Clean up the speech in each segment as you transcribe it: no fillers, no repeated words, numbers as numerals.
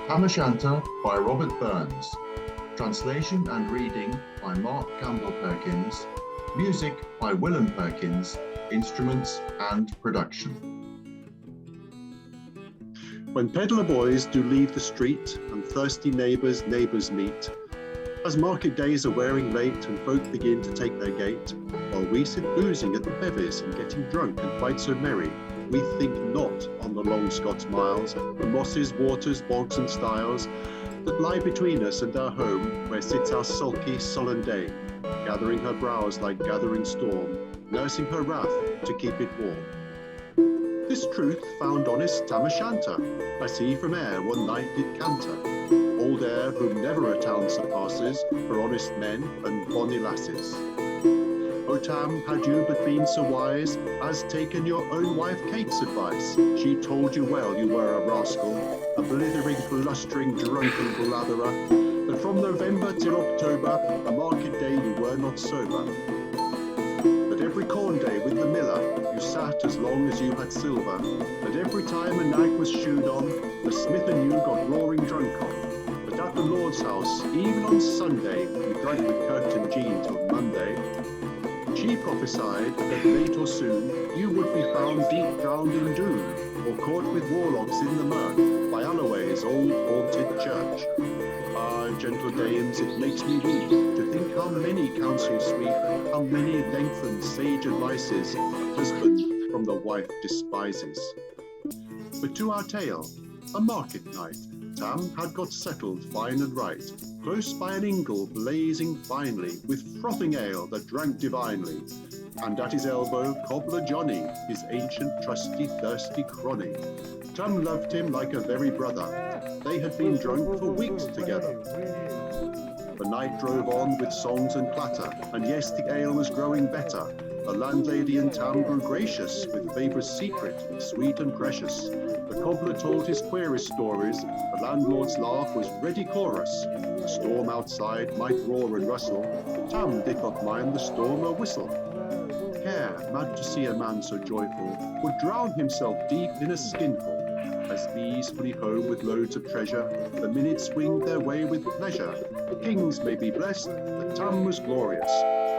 Tam O Shanter by Robert Burns. Translation and reading by Mark Campbell Perkins. Music by Willem Perkins. Instruments and production. When peddler boys do leave the street and thirsty neighbours meet, as market days are wearing late and folk begin to take their gait, while we sit boozing at the bevies and getting drunk and quite so merry, we think not on the long Scots miles, the mosses, waters, bogs and stiles that lie between us and our home, where sits our sulky, sullen dame, gathering her brows like gathering storm, nursing her wrath to keep it warm. This truth found honest Tam O Shanter, I see from air one night did canter, old air whom never a town surpasses, for honest men and bonny lasses. O Tam, had you but been so wise as taken your own wife Kate's advice, she told you well you were a rascal, a blithering, blustering, drunken blatherer, that from November till October, a market day you were not sober. That every corn day with the miller, you sat as long as you had silver, that every time a nag was shoed on, the smith and you got roaring drunk on. But at the Lord's house, even on Sunday, you drank with Kirk and Jean till Monday. She prophesied that late or soon you would be found deep drowned in Doon, or caught with warlocks in the murk by Alloway's old haunted church. Ah, gentle dames, it makes me weep to think how many counsels sweet, how many lengthened sage advices a husband from the wife despises. But to our tale, a market night, Tam had got settled fine and right, close by an ingle blazing finely, with frothing ale that drank divinely, and at his elbow cobbler Johnny, his ancient trusty thirsty crony. Tam loved him like a very brother, they had been drunk for weeks together. The night drove on with songs and clatter, and yes, the ale was growing better. The landlady and Tam grew gracious, with favours secret, sweet and precious. The cobbler told his queerest stories, the landlord's laugh was ready chorus. The storm outside might roar and rustle, Tam did not mind the storm or whistle. Care, mad to see a man so joyful, would drown himself deep in a skinful. As these flee home with loads of treasure, the minutes winged their way with pleasure. Kings may be blessed, but Tam was glorious,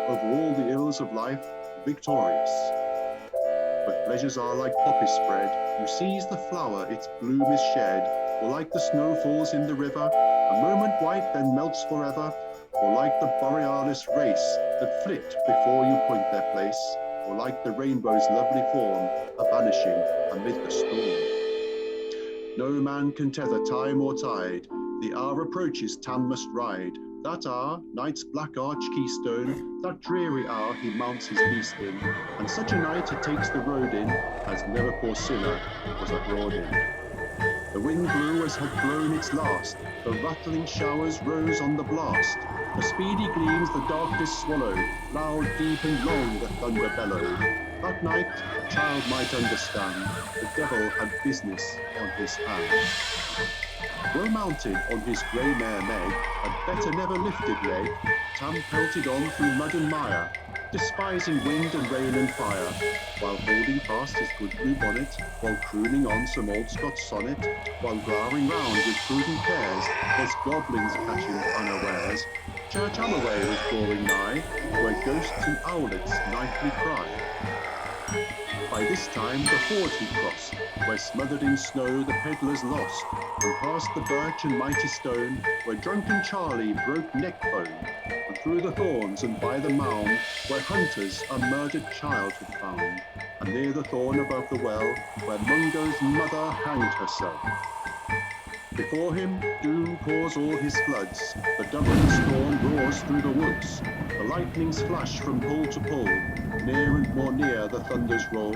over all the ills of life, victorious. But pleasures are like poppy spread, you seize the flower, its bloom is shed, or like the snow falls in the river, a moment white then melts forever, or like the borealis race that flit before you point their place, or like the rainbow's lovely form, a vanishing amid the storm. No man can tether time or tide, the hour approaches Tam must ride, that hour, night's black arch keystone, that dreary hour he mounts his beast in, and such a night he takes the road in, as never poor sinner was abroad in. The wind blew as had blown its last, the rattling showers rose on the blast, the speedy gleams the darkness swallowed, loud, deep and long the thunder bellowed. That night, a child might understand, the devil had business on his hands. Well mounted on his grey mare Meg, and better never lifted leg, Tam pelted on through mud and mire, despising wind and rain and fire, while holding fast his good blue bonnet, while crooning on some old Scots sonnet, while glowering round with prudent cares, lest goblins catch him unawares. Church Alloway was drawing nigh, where ghosts and owlets nightly cry. By this time the ford he crossed, where smothered in snow the pedlars lost, and past the birch and mighty stone, where drunken Charlie broke neck-bone, and through the thorns and by the mound, where hunters a murdered child had found, and near the thorn above the well, where Mungo's mother hanged herself. Before him, doom pours all his floods, the doubling storm roars through the woods, the lightnings flash from pole to pole, near and more near the thunders roll,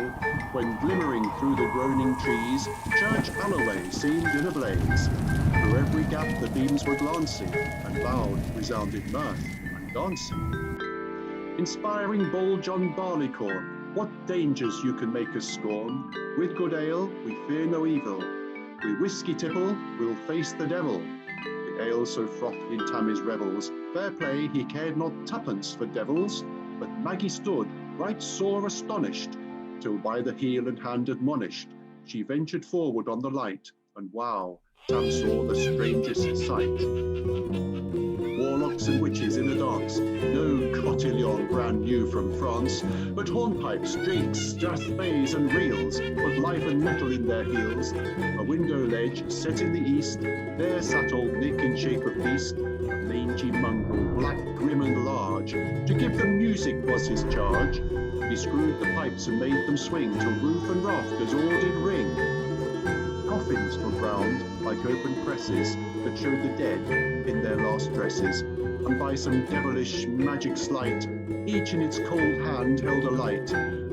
when glimmering through the groaning trees, Church Alloway seemed in a blaze. Through every gap the beams were glancing, and loud resounded mirth and dancing. Inspiring bold John Barleycorn, what dangers you can make us scorn, with good ale we fear no evil, we whiskey tipple, we'll face the devil. The ale so frothed in Tammy's revels, fair play he cared not twopence for devils, but Maggie stood right sore astonished, till by the heel and hand admonished, she ventured forward on the light, and wow, Tam saw the strangest sight. Warlocks and witches in a dance, no cotillion brand new from France, but hornpipes, drakes, strathspeys and reels, with life and metal in their heels. A window ledge set in the east, there sat old Nick in shape of beast, a mangy mongrel, black, grim and large. To give them music was his charge. He screwed the pipes and made them swing, till roof and rafters all did ring. Coffins were ground like open presses that showed the dead in their last dresses, and by some devilish magic sleight, each in its cold hand held a light,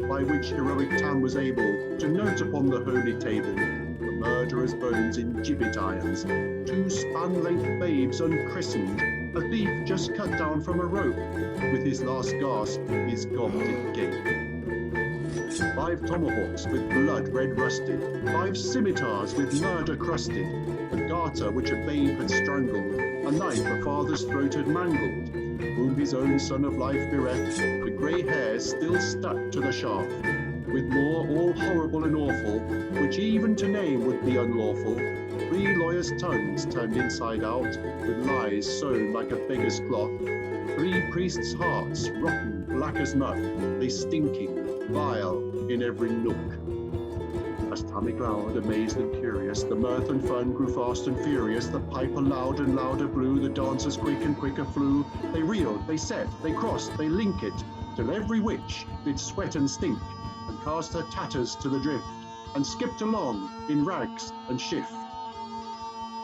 by which heroic Tam was able to note upon the holy table the murderer's bones in gibbet irons, 2 span-length babes unchristened, a thief just cut down from a rope, with his last gasp his gob did gape. 5 tomahawks with blood red rusted, 5 scimitars with murder crusted, a garter which a babe had strangled, a knife a father's throat had mangled, whom his own son of life bereft, the grey hairs still stuck to the shaft, with more all horrible and awful, which even to name would be unlawful, 3 lawyers' tongues turned inside out, with lies sewn like a beggar's cloth, 3 priests' hearts, rotten, black as muck, they stinking, vile, in every nook. As Tammy glowered, amazed and curious, the mirth and fun grew fast and furious, the piper loud and louder blew, the dancers quick and quicker flew, they reeled, they set, they crossed, they link it, till every witch did sweat and stink, and cast her tatters to the drift, and skipped along in rags and shift.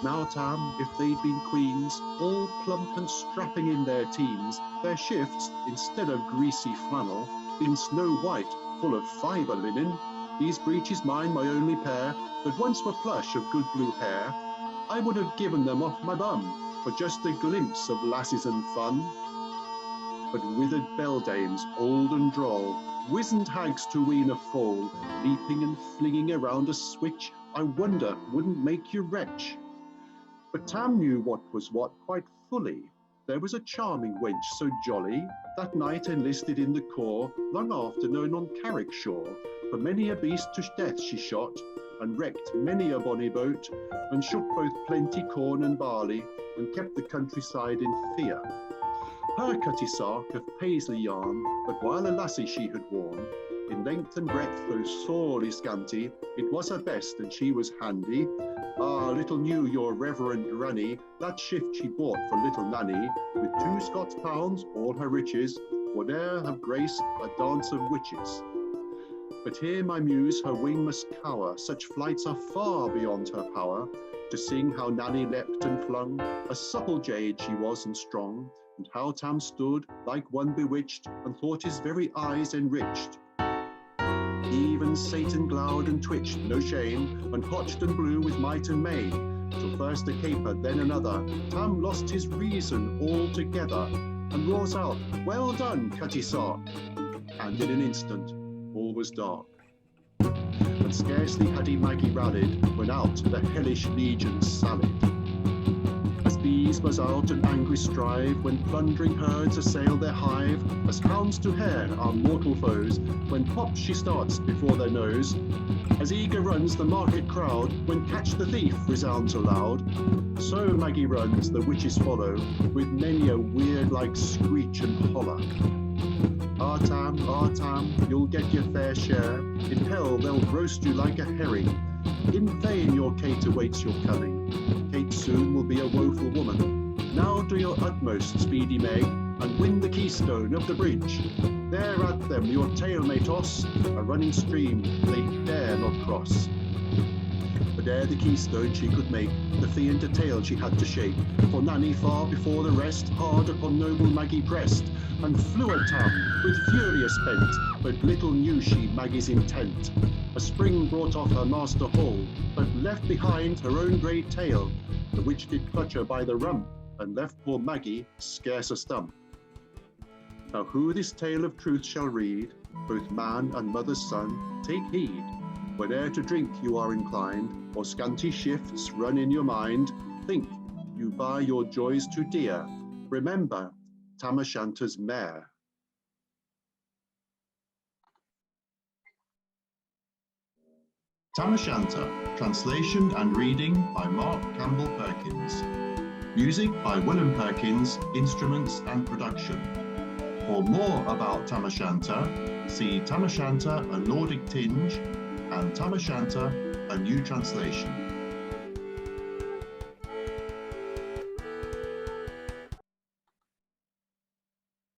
Now Tam, if they'd been queens, all plump and strapping in their teens, their shifts, instead of greasy flannel, been snow white, full of fibre linen. These breeches mine, my only pair, that once were plush of good blue hair, I would have given them off my bum, for just a glimpse of lasses and fun. But withered beldames, old and droll, wizened hags to wean a foal, leaping and flinging around a switch, I wonder wouldn't make you retch. But Tam knew what was what quite fully. There was a charming wench so jolly, that night enlisted in the corps, long afternoon on Carrick shore, for many a beast to death she shot, and wrecked many a bonny boat, and shook both plenty corn and barley, and kept the countryside in fear. Her cutty sark of paisley yarn, but while a lassie she had worn, in length and breadth though sorely scanty, it was her best and she was handy. Ah, little knew your reverend granny, that shift she bought for little Nanny, with 2 Scots pounds, all her riches, would e'er have graced a dance of witches. But here my muse her wing must cower, such flights are far beyond her power, to sing how Nanny leapt and flung, a supple jade she was and strong, and how Tam stood like one bewitched, and thought his very eyes enriched. Even Satan glowered and twitched, no shame, and hotched and blew with might and main, till first a caper, then another, Tam lost his reason altogether, and roars out, "Well done, cutty sark!" And in an instant, all was dark. And scarcely had he Maggie rallied, when out the hellish legions sallied. As bees buzz out and angry strive, when plundering herds assail their hive, as hounds to hare are mortal foes, when pop she starts before their nose, as eager runs the market crowd, when catch the thief resounds aloud, so Maggie runs, the witches follow, with many a weird-like screech and holler. Ah Tam, you'll get your fair share, in hell they'll roast you like a herring, in vain your Kate awaits your coming, Kate soon will be a woeful woman. Now do your utmost, speedy Meg, and win the keystone of the bridge. There at them your tail may toss, a running stream they dare not cross. But ere the keystone she could make, the fiend a tail she had to shake, for Nanny far before the rest hard upon noble Maggie pressed, and flew at Tam with furious bent, but little knew she Maggie's intent. A spring brought off her master whole, but left behind her own grey tail, the which did clutch her by the rump, and left poor Maggie scarce a stump. Now who this tale of truth shall read, both man and mother's son, take heed, whene'er to drink you are inclined, or scanty shifts run in your mind, think you buy your joys too dear, remember Tam O Shanter's mare. Tam O Shanter, translation and reading by Mark Campbell Perkins. Music by Willem Perkins, instruments and production. For more about Tam O Shanter, see Tam O Shanter, a Nordic tinge, and Tam O Shanter, a new translation.